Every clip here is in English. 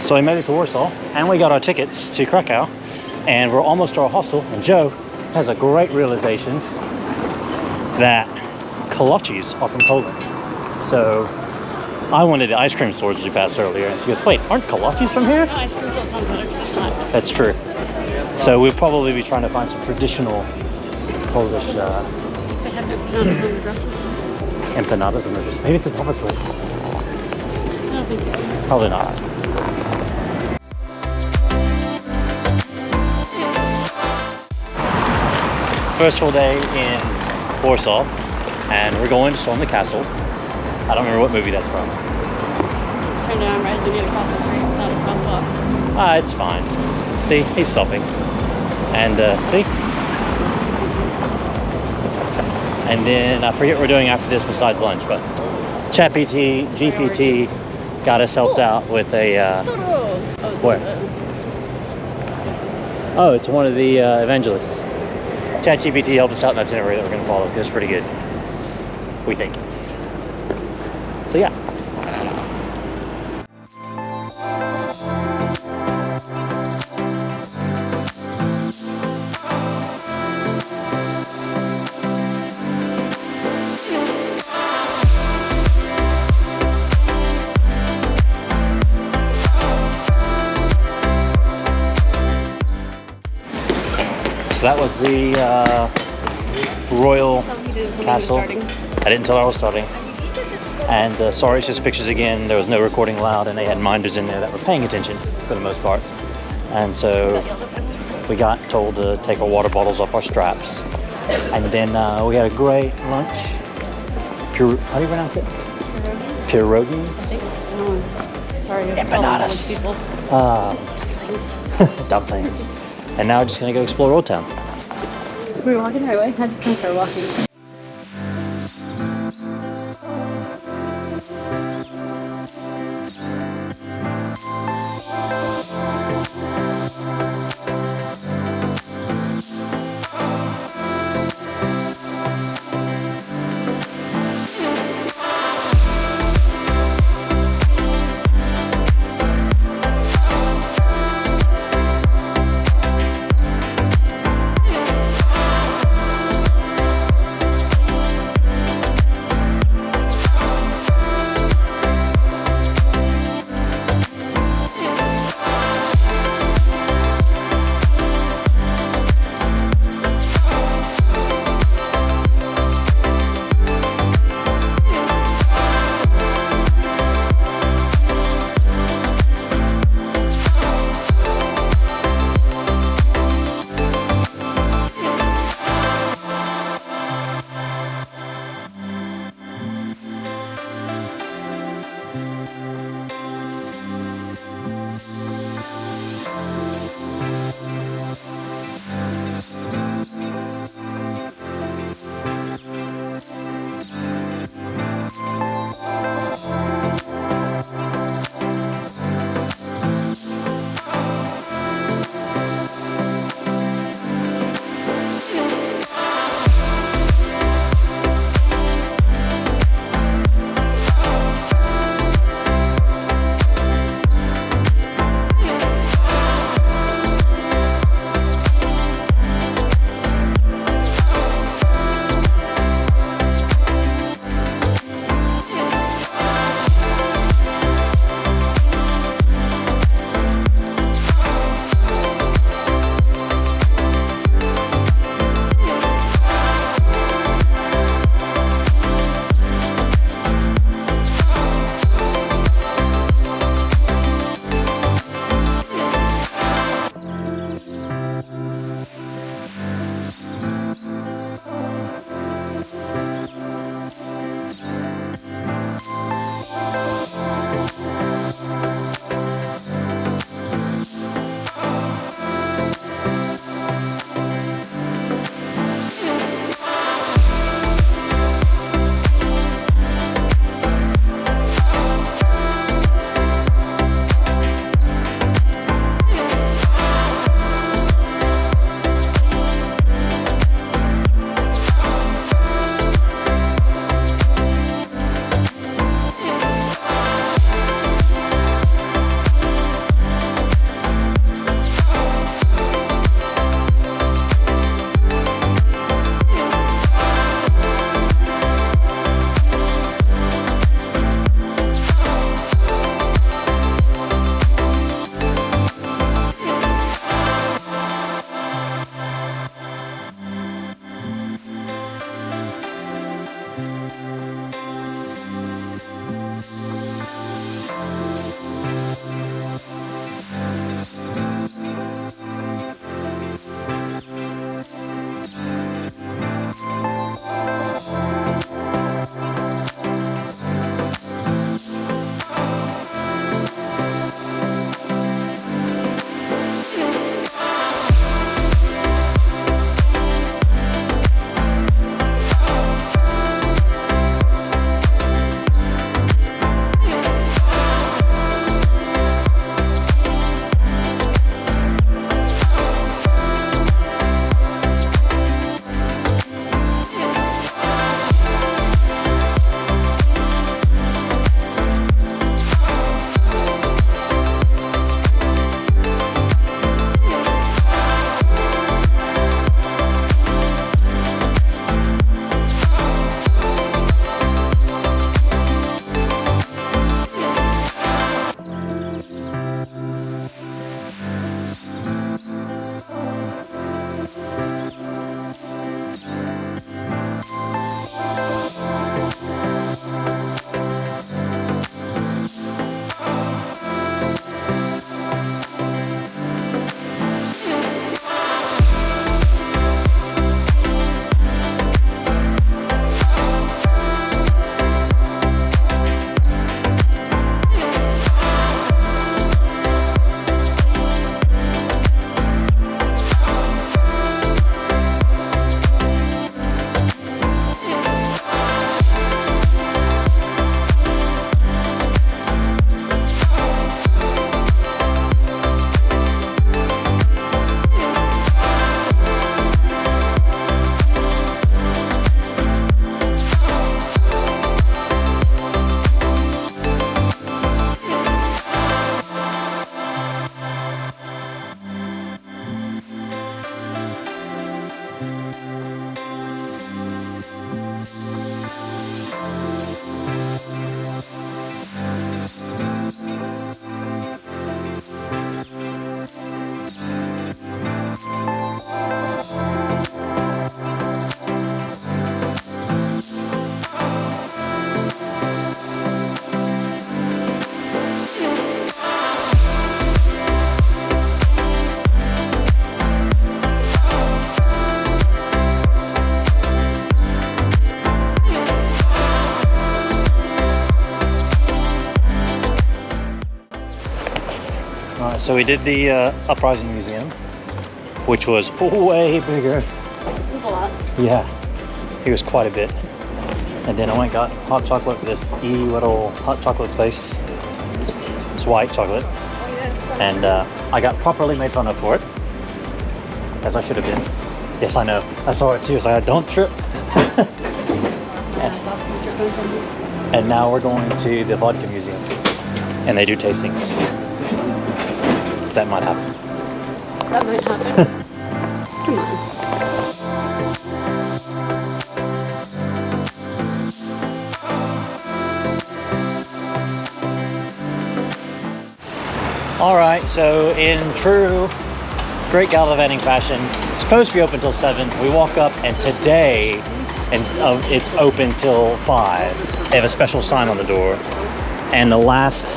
So we made it to Warsaw, and we got our tickets to Krakow, and we're almost to our hostel, and Joe has a great realization that kolaches are from Poland. So I wanted the ice cream stores we passed earlier, and she goes, wait, aren't kolaches from here? No, ice cream still sounds better because it's not. That's true. So we'll probably be trying to find some traditional Polish They have empanadas on the dresses. empanadas in the dresses. Maybe it's a tapas place. I don't think so. Probably not. First full day in Warsaw, and we're going to storm the castle. I don't remember what movie that's from. Turn down right as we get across the street without a bump up. Ah, it's fine. See, he's stopping. And see? And then I forget what we're doing after this besides lunch, but ChatGPT GPT got us helped out with a where? Oh, it's one of the evangelists. ChatGPT helped us out in the itinerary that we're going to follow. It's pretty good, we think. So yeah. So that was the royal castle. I didn't tell her I was starting. And sorry, it's just pictures again. There was no recording allowed, and they had minders in there that were paying attention for the most part. And so we got told to take our water bottles off our straps. And then we had a great lunch. How do you pronounce it? Pierogi? Sorry, empanadas. People. Dumplings. And now we're just gonna go explore Old Town. We were walking the right way. I just kind of started walking. So we did the Uprising Museum, which was way bigger. It was a lot. Yeah, it was quite a bit. And then I went and got hot chocolate for this little hot chocolate place. It's white chocolate. And I got properly made fun of for it, as I should have been. Yes, I know. I saw it too, so I don't trip. And now we're going to the Vodka Museum, and they do tastings. So that might happen. That might happen. Come on. All right, so in true great Gallivanting fashion, it's supposed to be open till 7. We walk up, and today, it's open till 5. They have a special sign on the door, and the last,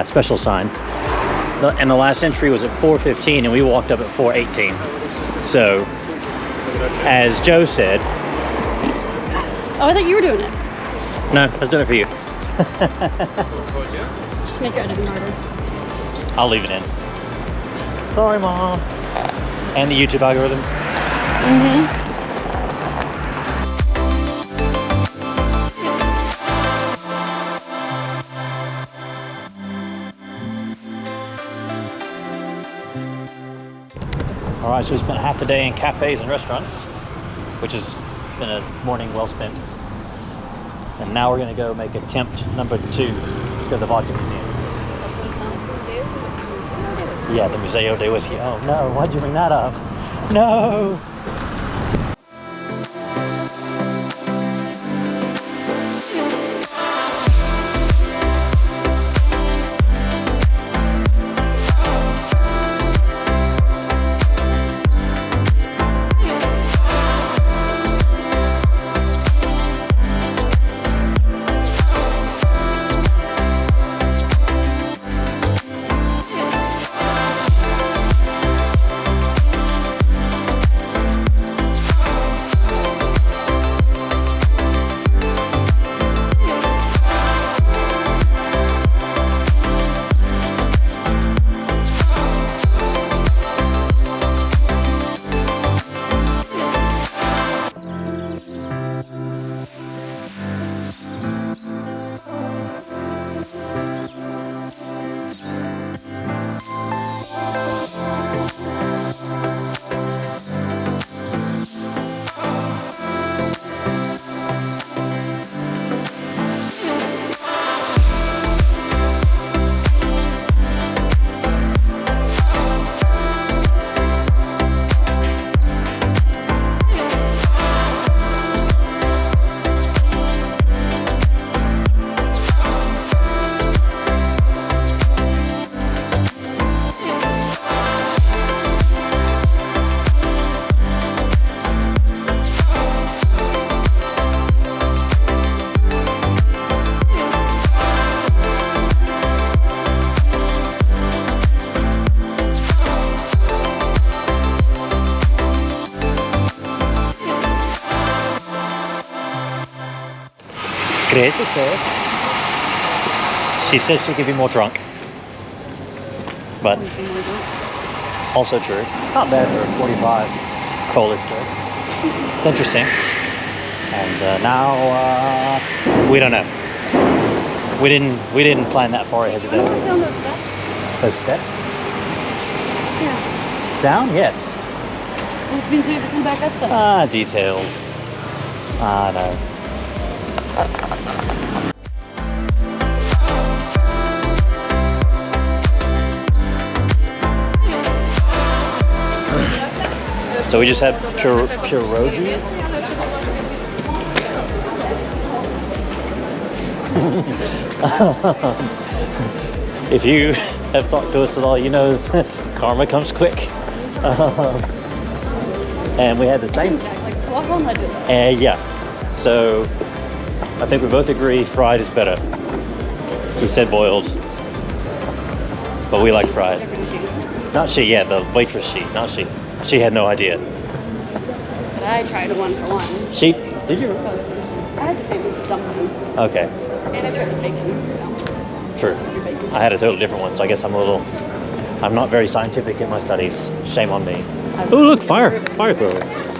special sign. And the last entry was at 4:15, and we walked up at 4:18. So, as Joe said, Oh, I thought you were doing it. no, I was doing it for you. Just make your editing harder. I'll leave it in. Sorry, Mom. And the YouTube algorithm. All right, so we spent half the day in cafes and restaurants, which has been a morning well spent. And now we're gonna go make attempt number 2 to go to the Vodka Museum. Yeah, the Museo de Whiskey. Oh no, why'd you bring that up? No! Great success. She says she could be more drunk. But also true. Not bad for a 45 college trip. It's interesting. And now we don't know. We didn't plan that far ahead today. Down those steps? Those steps? Yeah. Down? Yes. Which means we have to come back up though. Ah, details. I know. So we just had pierogi. If you have talked to us at all, you know karma comes quick. And we had the same. Like swap on ledges. Yeah. So I think we both agree fried is better. We said boiled, but we like fried. Not she, yeah, the waitress she, not she. She had no idea. But I tried a 1-for-1. She, did you? I had the same dumpling. Okay, And I tried the bacon. So. true. I had a totally different one, so I guess I'm a little I'm not very scientific in my studies. Shame on me. Oh, look, fire thrower.